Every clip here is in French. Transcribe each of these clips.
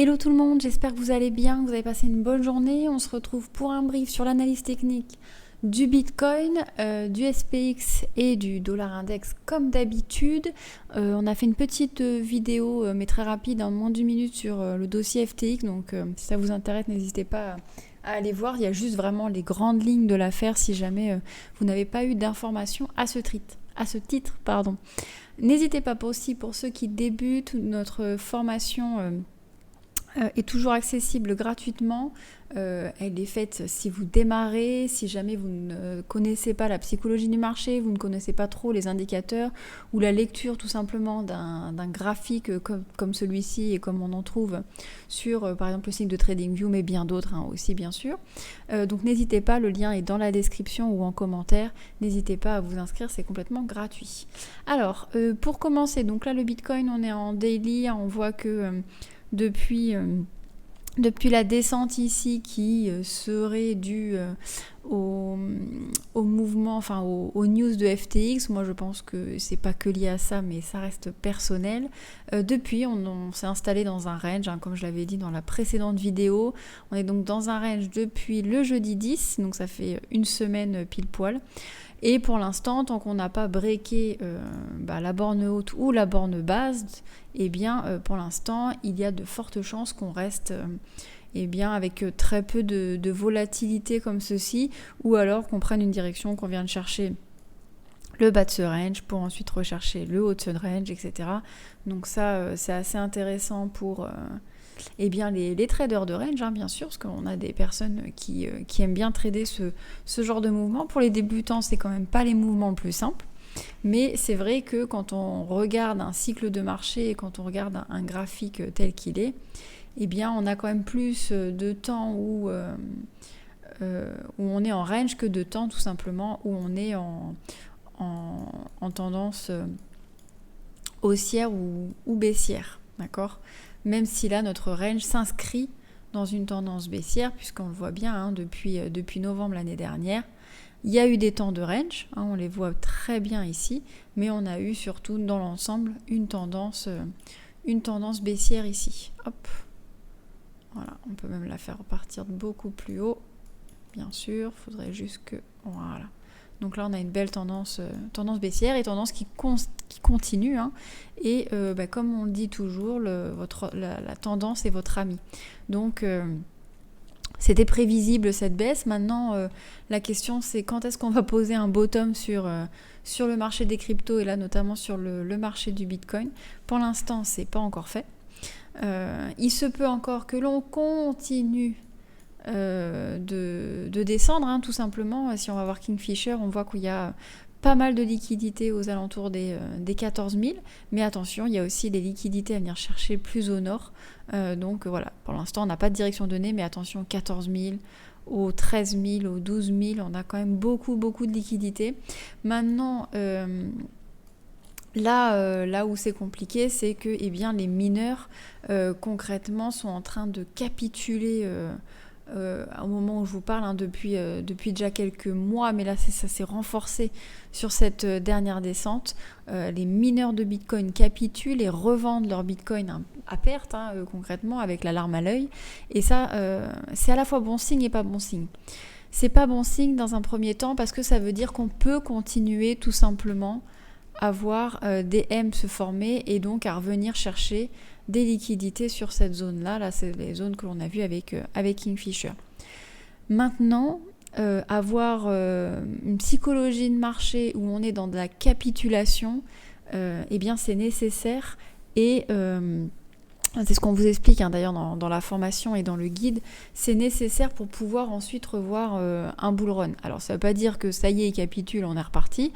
Hello tout le monde, j'espère que vous allez bien, que vous avez passé une bonne journée. On se retrouve pour un brief sur l'analyse technique du Bitcoin, du SPX et du dollar index comme d'habitude. On a fait une petite vidéo, mais très rapide, en moins d'une minute sur le dossier FTX. Donc si ça vous intéresse, n'hésitez pas à aller voir. Il y a juste vraiment les grandes lignes de l'affaire si jamais vous n'avez pas eu d'informations à ce titre. N'hésitez pas aussi pour ceux qui débutent, notre formation est toujours accessible gratuitement. Elle est faite si vous démarrez, si jamais vous ne connaissez pas la psychologie du marché, vous ne connaissez pas trop les indicateurs ou la lecture tout simplement d'un graphique comme celui-ci et comme on en trouve sur par exemple le site de TradingView, mais bien d'autres aussi bien sûr. Donc n'hésitez pas, le lien est dans la description ou en commentaire. N'hésitez pas à vous inscrire, c'est complètement gratuit. Alors pour commencer, donc là le Bitcoin, on est en daily, on voit que depuis la descente ici qui serait due au mouvement, enfin aux news de FTX, moi je pense que c'est pas que lié à ça, mais ça reste personnel. Depuis, on s'est installé dans un range, comme je l'avais dit dans la précédente vidéo. On est donc dans un range depuis le jeudi 10, donc ça fait une semaine pile poil. Et pour l'instant, tant qu'on n'a pas breaké la borne haute ou la borne basse, eh bien pour l'instant, il y a de fortes chances qu'on reste avec très peu de volatilité comme ceci, ou alors qu'on prenne une direction, qu'on vienne chercher le bas de ce range pour ensuite rechercher le haut de ce range, etc. Donc ça, c'est assez intéressant pour les traders de range, bien sûr, parce qu'on a des personnes qui aiment bien trader ce genre de mouvement. Pour les débutants, c'est quand même pas les mouvements le plus simples, mais c'est vrai que quand on regarde un cycle de marché et quand on regarde un graphique tel qu'il est, eh bien, on a quand même plus de temps où on est en range que de temps tout simplement où on est en tendance haussière ou baissière, d'accord ? Même si là, notre range s'inscrit dans une tendance baissière, puisqu'on le voit bien depuis novembre l'année dernière. Il y a eu des temps de range, on les voit très bien ici, mais on a eu surtout dans l'ensemble une tendance baissière ici. Hop. Voilà, on peut même la faire repartir beaucoup plus haut, bien sûr, il faudrait juste que... Voilà. Donc là, on a une belle tendance baissière et tendance qui continue. Et comme on le dit toujours, la tendance est votre ami. Donc, c'était prévisible cette baisse. Maintenant, la question, c'est quand est-ce qu'on va poser un bottom sur le marché des cryptos et là, notamment sur le marché du Bitcoin. Pour l'instant, c'est pas encore fait. Il se peut encore que l'on continue de descendre, tout simplement. Si on va voir Kingfisher, on voit qu'il y a pas mal de liquidités aux alentours des 14 000, mais attention, il y a aussi des liquidités à venir chercher plus au nord, donc voilà, pour l'instant on n'a pas de direction donnée, mais attention, 14 000 aux 13 000, aux 12 000, on a quand même beaucoup de liquidités. Maintenant, là où c'est compliqué, c'est que les mineurs concrètement sont en train de capituler au moment où je vous parle, depuis déjà quelques mois, mais là ça s'est renforcé sur cette dernière descente. Les mineurs de Bitcoin capitulent et revendent leur Bitcoin à perte, concrètement, avec la larme à l'œil. Et ça, c'est à la fois bon signe et pas bon signe. C'est pas bon signe dans un premier temps parce que ça veut dire qu'on peut continuer tout simplement à voir des M se former et donc à revenir chercher des liquidités sur cette zone-là. Là, c'est les zones que l'on a vues avec Kingfisher. Maintenant, avoir une psychologie de marché où on est dans de la capitulation, c'est nécessaire et c'est ce qu'on vous explique d'ailleurs dans la formation et dans le guide, c'est nécessaire pour pouvoir ensuite revoir un bull run. Alors ça ne veut pas dire que ça y est, il capitule, on est reparti.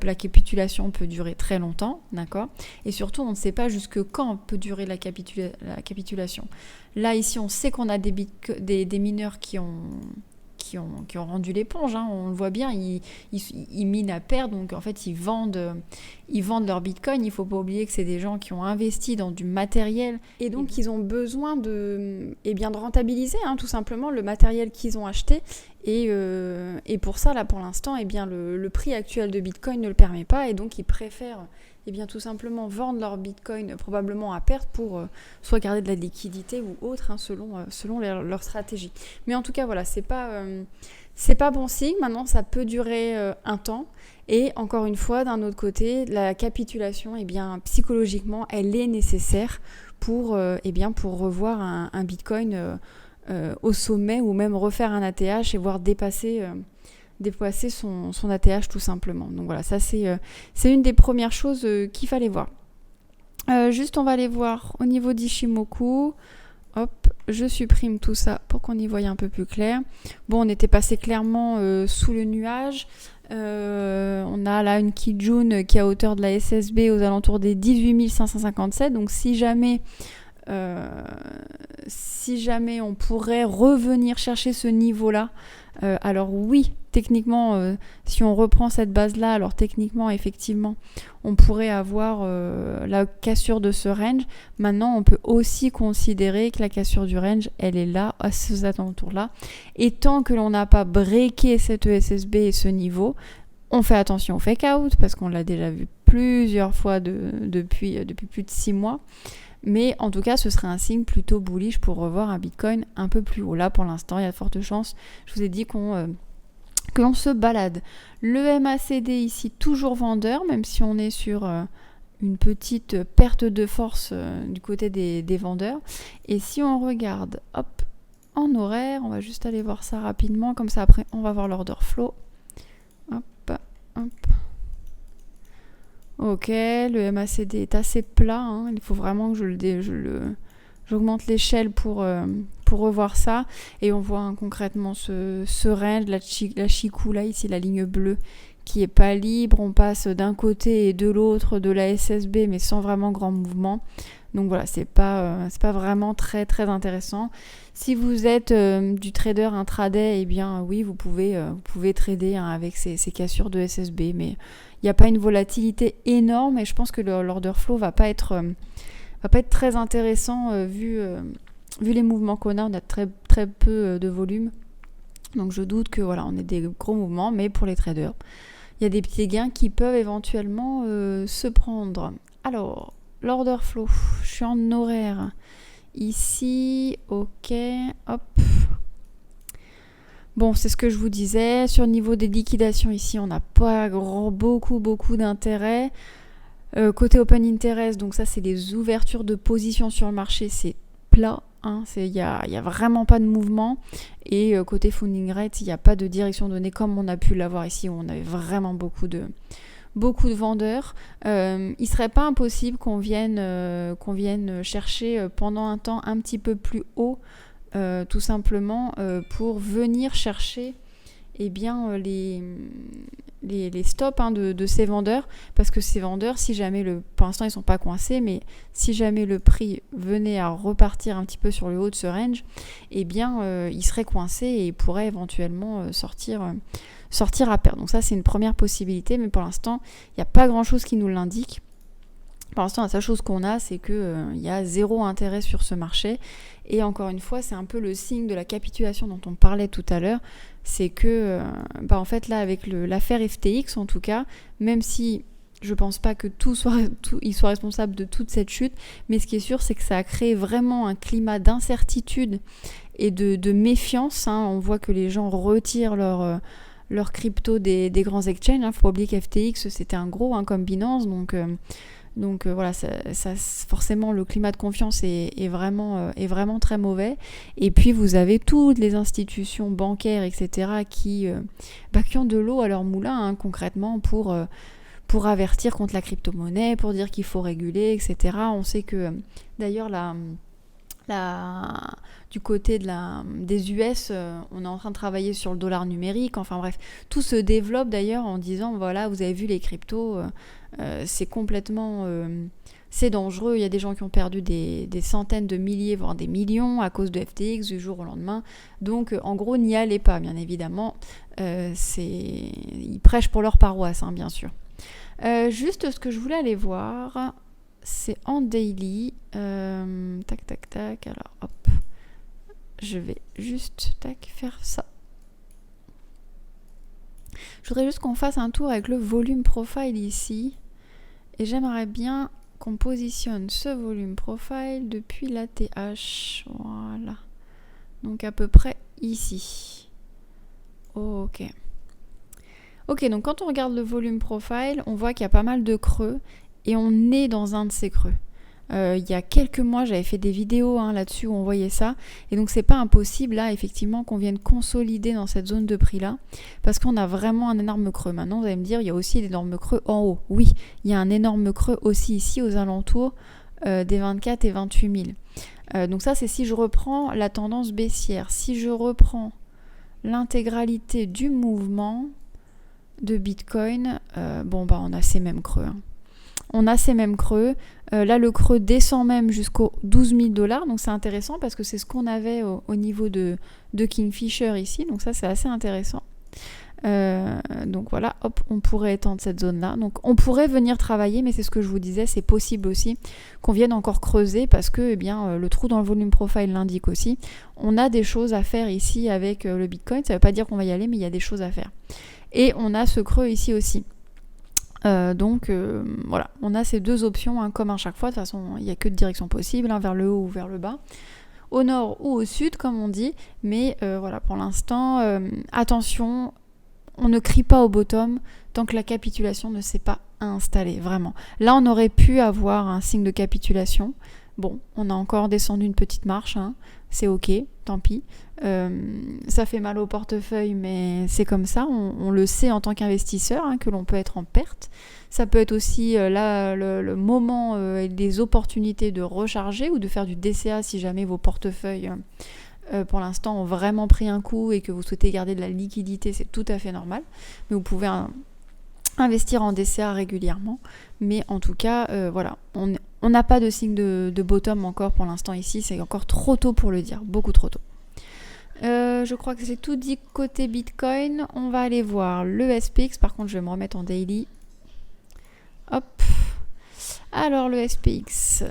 La capitulation peut durer très longtemps, d'accord ? Et surtout, on ne sait pas jusque quand peut durer la capitulation. Là, ici, on sait qu'on a des mineurs qui ont rendu l'éponge, on le voit bien, ils minent à perte, donc en fait ils vendent leur Bitcoin. Il ne faut pas oublier que c'est des gens qui ont investi dans du matériel et donc ils ont besoin de rentabiliser tout simplement le matériel qu'ils ont acheté Et pour ça, là, pour l'instant, eh bien, le prix actuel de Bitcoin ne le permet pas, et donc ils préfèrent eh bien, tout simplement vendre leur Bitcoin probablement à perte pour soit garder de la liquidité ou autre, hein, selon leur stratégie. Mais en tout cas, voilà, c'est pas bon signe. Maintenant, ça peut durer un temps. Et encore une fois, d'un autre côté, la capitulation, eh bien, psychologiquement, elle est nécessaire pour revoir un Bitcoin au sommet, ou même refaire un ATH et voir dépasser son ATH tout simplement. Donc voilà, ça c'est une des premières choses qu'il fallait voir. Juste, on va aller voir au niveau d'Ishimoku. Hop, je supprime tout ça pour qu'on y voie un peu plus clair. Bon, on était passé clairement sous le nuage. On a là une Kijun qui est à hauteur de la SSB aux alentours des 18 557. Donc si jamais on pourrait revenir chercher ce niveau-là, alors oui, techniquement, si on reprend cette base-là, alors techniquement, effectivement, on pourrait avoir la cassure de ce range. Maintenant, on peut aussi considérer que la cassure du range, elle est là, à ces alentours-là. Et tant que l'on n'a pas breaké cette ESSB et ce niveau, on fait attention au fake out, parce qu'on l'a déjà vu plusieurs fois depuis plus de 6 mois. Mais en tout cas, ce serait un signe plutôt bullish pour revoir un Bitcoin un peu plus haut. Là, pour l'instant, il y a de fortes chances. Je vous ai dit que l'on se balade. Le MACD ici, toujours vendeur, même si on est sur une petite perte de force du côté des vendeurs. Et si on regarde, hop, en horaire, on va juste aller voir ça rapidement. Comme ça, après, on va voir l'order flow. Hop, hop. Ok, le MACD est assez plat, hein. Il faut vraiment que j'augmente l'échelle pour revoir ça. Et on voit concrètement ce range, la Chikou, là, ici, la ligne bleue, qui est pas libre. On passe d'un côté et de l'autre de la SSB, mais sans vraiment grand mouvement. Donc voilà, c'est pas vraiment très très intéressant. Si vous êtes du trader intraday, eh bien oui, vous pouvez trader avec ces cassures de SSB, mais il n'y a pas une volatilité énorme, et je pense que l'order flow va pas être très intéressant vu les mouvements qu'on a. On a très très peu de volume, donc je doute que voilà, on ait des gros mouvements, mais pour les traders, il y a des petits gains qui peuvent éventuellement se prendre. Alors, l'order flow, je suis en horaire. Ici, ok, hop. Bon, c'est ce que je vous disais. Sur le niveau des liquidations, ici, on n'a pas beaucoup d'intérêt. Côté open interest, donc ça, c'est les ouvertures de position sur le marché, c'est plat. Il y a vraiment pas de mouvement. Et côté funding rate, il n'y a pas de direction donnée comme on a pu l'avoir ici, où on avait vraiment beaucoup de vendeurs. Il ne serait pas impossible qu'on vienne chercher pendant un temps un petit peu plus haut, tout simplement pour venir chercher eh bien, les stops de ces vendeurs, parce que ces vendeurs, si jamais pour l'instant ils ne sont pas coincés, mais si jamais le prix venait à repartir un petit peu sur le haut de ce range, eh bien ils seraient coincés et ils pourraient éventuellement sortir à perte. Donc ça, c'est une première possibilité, mais pour l'instant, il n'y a pas grand-chose qui nous l'indique. Pour l'instant, la seule chose qu'on a, c'est qu'il y a zéro intérêt sur ce marché. Et encore une fois, c'est un peu le signe de la capitulation dont on parlait tout à l'heure. C'est que, en fait, là, avec l'affaire FTX, en tout cas, même si je ne pense pas que il soit responsable de toute cette chute, mais ce qui est sûr, c'est que ça a créé vraiment un climat d'incertitude et de méfiance. On voit que les gens retirent leur crypto des grands exchanges. Il faut pas oublier qu'FTX, c'était un gros comme Binance, donc voilà, ça, forcément le climat de confiance est vraiment très mauvais. Et puis vous avez toutes les institutions bancaires, etc., qui ont de l'eau à leur moulin, concrètement, pour avertir contre la crypto-monnaie, pour dire qu'il faut réguler, etc. On sait que d'ailleurs du côté des US, on est en train de travailler sur le dollar numérique. Enfin bref, tout se développe d'ailleurs en disant, voilà, vous avez vu les cryptos, c'est complètement... c'est dangereux. Il y a des gens qui ont perdu des centaines de milliers, voire des millions à cause de FTX du jour au lendemain. Donc en gros, n'y allez pas, bien évidemment. Ils prêchent pour leur paroisse, bien sûr. Juste ce que je voulais aller voir... c'est en daily. Tac. Alors, hop. Je vais juste, faire ça. Je voudrais juste qu'on fasse un tour avec le volume profile ici. Et j'aimerais bien qu'on positionne ce volume profile depuis la TH. Voilà. Donc à peu près ici. Ok. Ok, donc quand on regarde le volume profile, on voit qu'il y a pas mal de creux et on est dans un de ces creux. Il y a quelques mois, j'avais fait des vidéos là-dessus où on voyait ça. Et donc, c'est pas impossible, là, effectivement, qu'on vienne consolider dans cette zone de prix-là. Parce qu'on a vraiment un énorme creux. Maintenant, vous allez me dire, il y a aussi d'énormes creux en haut. Oui, il y a un énorme creux aussi ici, aux alentours des 24 et 28 000. Donc ça, c'est si je reprends la tendance baissière. Si je reprends l'intégralité du mouvement de Bitcoin, on a ces mêmes creux. On a ces mêmes creux. Là, le creux descend même jusqu'aux 12 000 $. Donc, c'est intéressant parce que c'est ce qu'on avait au niveau de Kingfisher ici. Donc, ça, c'est assez intéressant. Donc, voilà, hop, on pourrait étendre cette zone-là. Donc, on pourrait venir travailler, mais c'est ce que je vous disais, c'est possible aussi qu'on vienne encore creuser parce que le trou dans le volume profile l'indique aussi. On a des choses à faire ici avec le Bitcoin. Ça ne veut pas dire qu'on va y aller, mais il y a des choses à faire. Et on a ce creux ici aussi. Voilà, on a ces deux options comme à chaque fois. De toute façon, il n'y a que de direction possible, vers le haut ou vers le bas, au nord ou au sud, comme on dit. Mais voilà, pour l'instant, attention, on ne crie pas au bottom tant que la capitulation ne s'est pas installée, vraiment. Là, on aurait pu avoir un signe de capitulation. Bon, on a encore descendu une petite marche, c'est ok, tant pis. Ça fait mal au portefeuille, mais c'est comme ça, on le sait en tant qu'investisseur, que l'on peut être en perte. Ça peut être aussi le moment et des opportunités de recharger ou de faire du DCA si jamais vos portefeuilles pour l'instant ont vraiment pris un coup et que vous souhaitez garder de la liquidité, c'est tout à fait normal. Mais vous pouvez investir en DCA régulièrement, mais en tout cas, voilà, on n'a pas de signe de bottom encore pour l'instant ici, c'est encore trop tôt pour le dire, beaucoup trop tôt. Je crois que c'est tout dit côté Bitcoin. On va aller voir le SPX, par contre je vais me remettre en daily. Hop. Alors le SPX.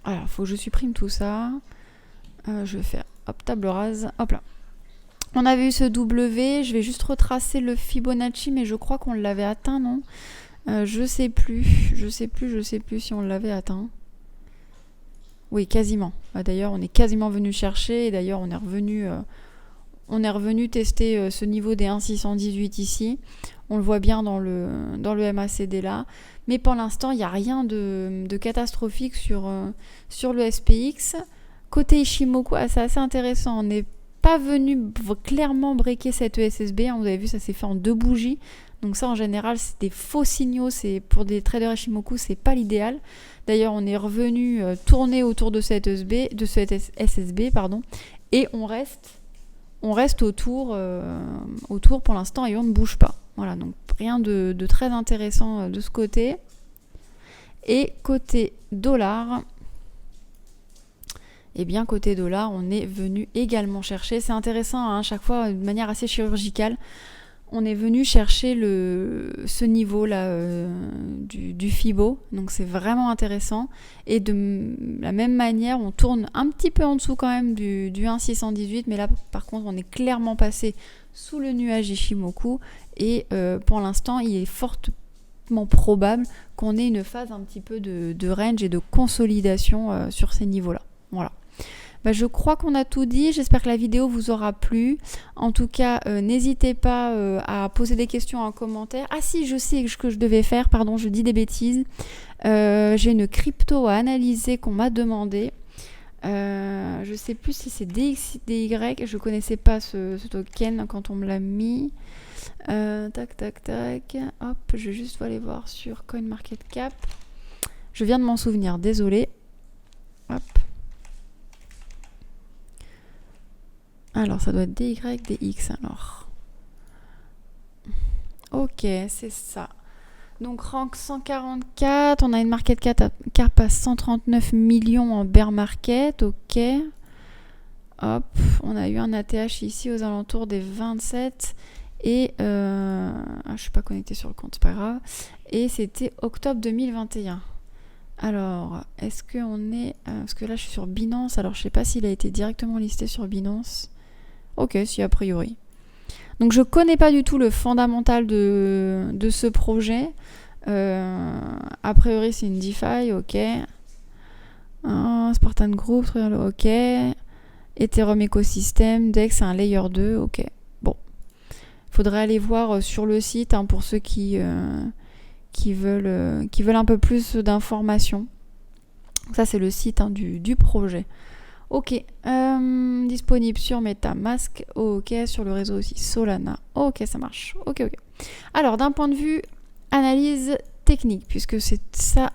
Alors, il faut que je supprime tout ça. Je vais faire, table rase, hop là. On avait eu ce W, je vais juste retracer le Fibonacci, mais je crois qu'on l'avait atteint, non ? Je sais plus si on l'avait atteint. Oui, quasiment. D'ailleurs, on est quasiment venu chercher, et d'ailleurs, on est revenu tester ce niveau des 1,618 ici. On le voit bien dans le MACD là. Mais pour l'instant, il n'y a rien de catastrophique sur le SPX. Côté Ishimoku, c'est assez intéressant. On n'est pas venu clairement breaker cette ESSB. Vous avez vu, ça s'est fait en 2 bougies. Donc ça, en général, c'est des faux signaux. C'est pour des traders Ishimoku, c'est pas l'idéal. D'ailleurs, on est revenu tourner autour de cette SSB, et on reste autour pour l'instant et on ne bouge pas. Voilà, donc rien de très intéressant de ce côté. Et côté dollar, côté dollar, on est venu également chercher. C'est intéressant, à chaque fois, de manière assez chirurgicale. On est venu chercher ce niveau-là du FIBO, donc c'est vraiment intéressant. Et de la même manière, on tourne un petit peu en dessous quand même du 1,618, mais là par contre on est clairement passé sous le nuage Ishimoku et pour l'instant il est fortement probable qu'on ait une phase un petit peu de range et de consolidation sur ces niveaux-là. Voilà. Je crois qu'on a tout dit, j'espère que la vidéo vous aura plu. En tout cas, n'hésitez pas à poser des questions en commentaire. Ah si, je sais ce que je devais faire, pardon, je dis des bêtises. J'ai une crypto à analyser qu'on m'a demandé. Je ne sais plus si c'est DXY, je ne connaissais pas ce token quand on me l'a mis. Tac, hop, je vais juste aller voir sur CoinMarketCap. Je viens de m'en souvenir, désolé. Hop. Alors, ça doit être DYDX alors. Ok, c'est ça. Donc, rank 144, on a une market cap à 139 millions en bear market, ok. Hop, on a eu un ATH ici aux alentours des 27 et je suis pas connectée sur le compte, c'est pas grave. Et c'était octobre 2021. Alors, est-ce qu'on est... parce que là, je suis sur Binance, alors je sais pas s'il a été directement listé sur Binance. Ok, si, a priori. Donc je connais pas du tout le fondamental de ce projet. A priori c'est une DeFi, ok. Spartan Group, ok. Ethereum Ecosystem, DEX c'est un Layer 2, ok. Bon, faudrait aller voir sur le site pour ceux qui veulent un peu plus d'informations. Ça c'est le site du projet. Ok, disponible sur MetaMask, ok, sur le réseau aussi Solana, ok, ça marche, ok. Alors d'un point de vue analyse technique, puisque c'est ça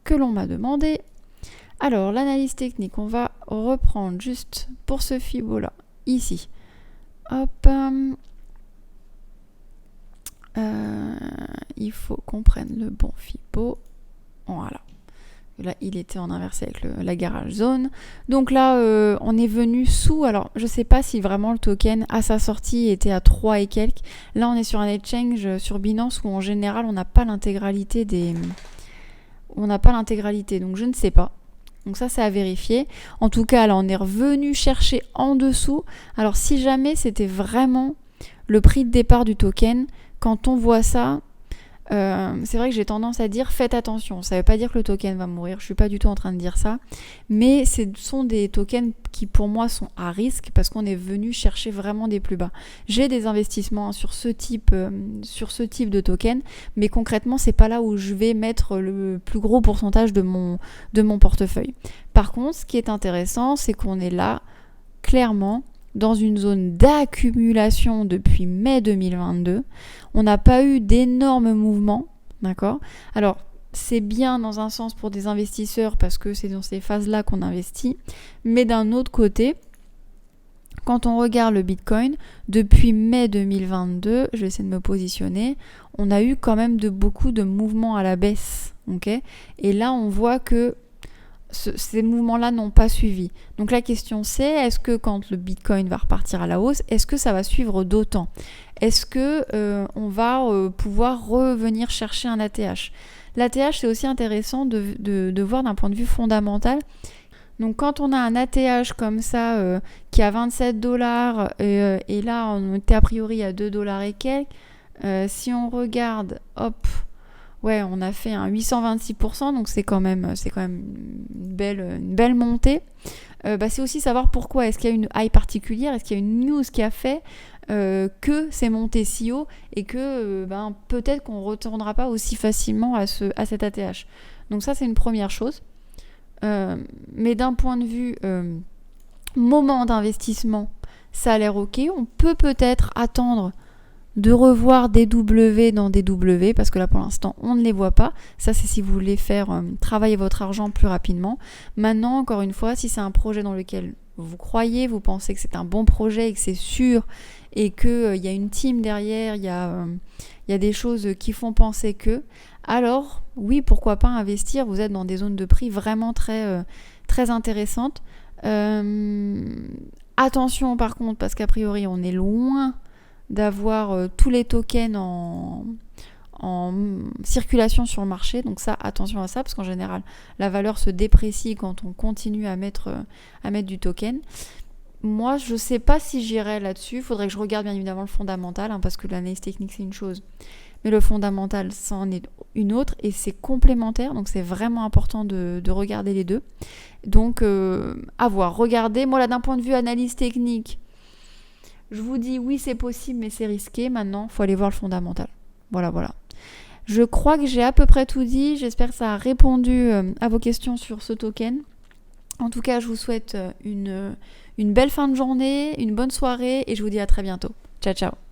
que l'on m'a demandé. Alors l'analyse technique, on va reprendre juste pour ce Fibo là, ici. Hop, il faut qu'on prenne le bon Fibo, voilà. Là, il était en inversé avec la garage zone. Donc là, on est venu sous. Alors, je ne sais pas si vraiment le token à sa sortie était à 3 et quelques. Là, on est sur un exchange sur Binance où en général, on n'a pas l'intégralité donc je ne sais pas. Donc ça, c'est à vérifier. En tout cas, là, on est revenu chercher en dessous. Alors, si jamais c'était vraiment le prix de départ du token, quand on voit ça... c'est vrai que j'ai tendance à dire faites attention, ça ne veut pas dire que le token va mourir, je ne suis pas du tout en train de dire ça, mais ce sont des tokens qui pour moi sont à risque parce qu'on est venu chercher vraiment des plus bas. J'ai des investissements sur ce type de token, mais concrètement c'est pas là où je vais mettre le plus gros pourcentage de mon portefeuille. Par contre, ce qui est intéressant, c'est qu'on est là clairement dans une zone d'accumulation depuis mai 2022. On n'a pas eu d'énormes mouvements, d'accord ? Alors, c'est bien dans un sens pour des investisseurs parce que c'est dans ces phases-là qu'on investit. Mais d'un autre côté, quand on regarde le Bitcoin, depuis mai 2022, je vais essayer de me positionner, on a eu quand même beaucoup de mouvements à la baisse, ok ? Et là, on voit que ces mouvements-là n'ont pas suivi. Donc la question c'est, est-ce que quand le Bitcoin va repartir à la hausse, est-ce que ça va suivre d'autant ? Est-ce que on va pouvoir revenir chercher un ATH ? L'ATH, c'est aussi intéressant de voir d'un point de vue fondamental. Donc quand on a un ATH comme ça qui a 27 $, et là on était a priori à 2 $ et quelques, si on regarde, hop, ouais, on a fait un 826%, donc c'est quand même une belle montée. C'est aussi savoir pourquoi. Est-ce qu'il y a une hype particulière ? Est-ce qu'il y a une news qui a fait que c'est monté si haut et que peut-être qu'on ne retournera pas aussi facilement à cet ATH. Donc ça, c'est une première chose. Mais d'un point de vue moment d'investissement, ça a l'air ok. On peut peut-être attendre de revoir des W dans des W, parce que là pour l'instant on ne les voit pas. Ça c'est si vous voulez faire travailler votre argent plus rapidement. Maintenant, encore une fois, si c'est un projet dans lequel vous croyez, vous pensez que c'est un bon projet et que c'est sûr et qu'il y a une team derrière, il y a des choses qui font penser que, alors oui, pourquoi pas investir. Vous êtes dans des zones de prix vraiment très, très intéressantes. Attention par contre, parce qu'a priori on est loin d'avoir tous les tokens en circulation sur le marché. Donc ça, attention à ça, parce qu'en général, la valeur se déprécie quand on continue à mettre du token. Moi, je ne sais pas si j'irai là-dessus. Il faudrait que je regarde bien évidemment le fondamental, parce que l'analyse technique, c'est une chose. Mais le fondamental, ça en est une autre, et c'est complémentaire. Donc c'est vraiment important de regarder les deux. Donc, à voir. Regardez, moi là, d'un point de vue analyse technique, je vous dis oui, c'est possible, mais c'est risqué. Maintenant, il faut aller voir le fondamental. Voilà. Je crois que j'ai à peu près tout dit. J'espère que ça a répondu à vos questions sur ce token. En tout cas, je vous souhaite une belle fin de journée, une bonne soirée et je vous dis à très bientôt. Ciao, ciao.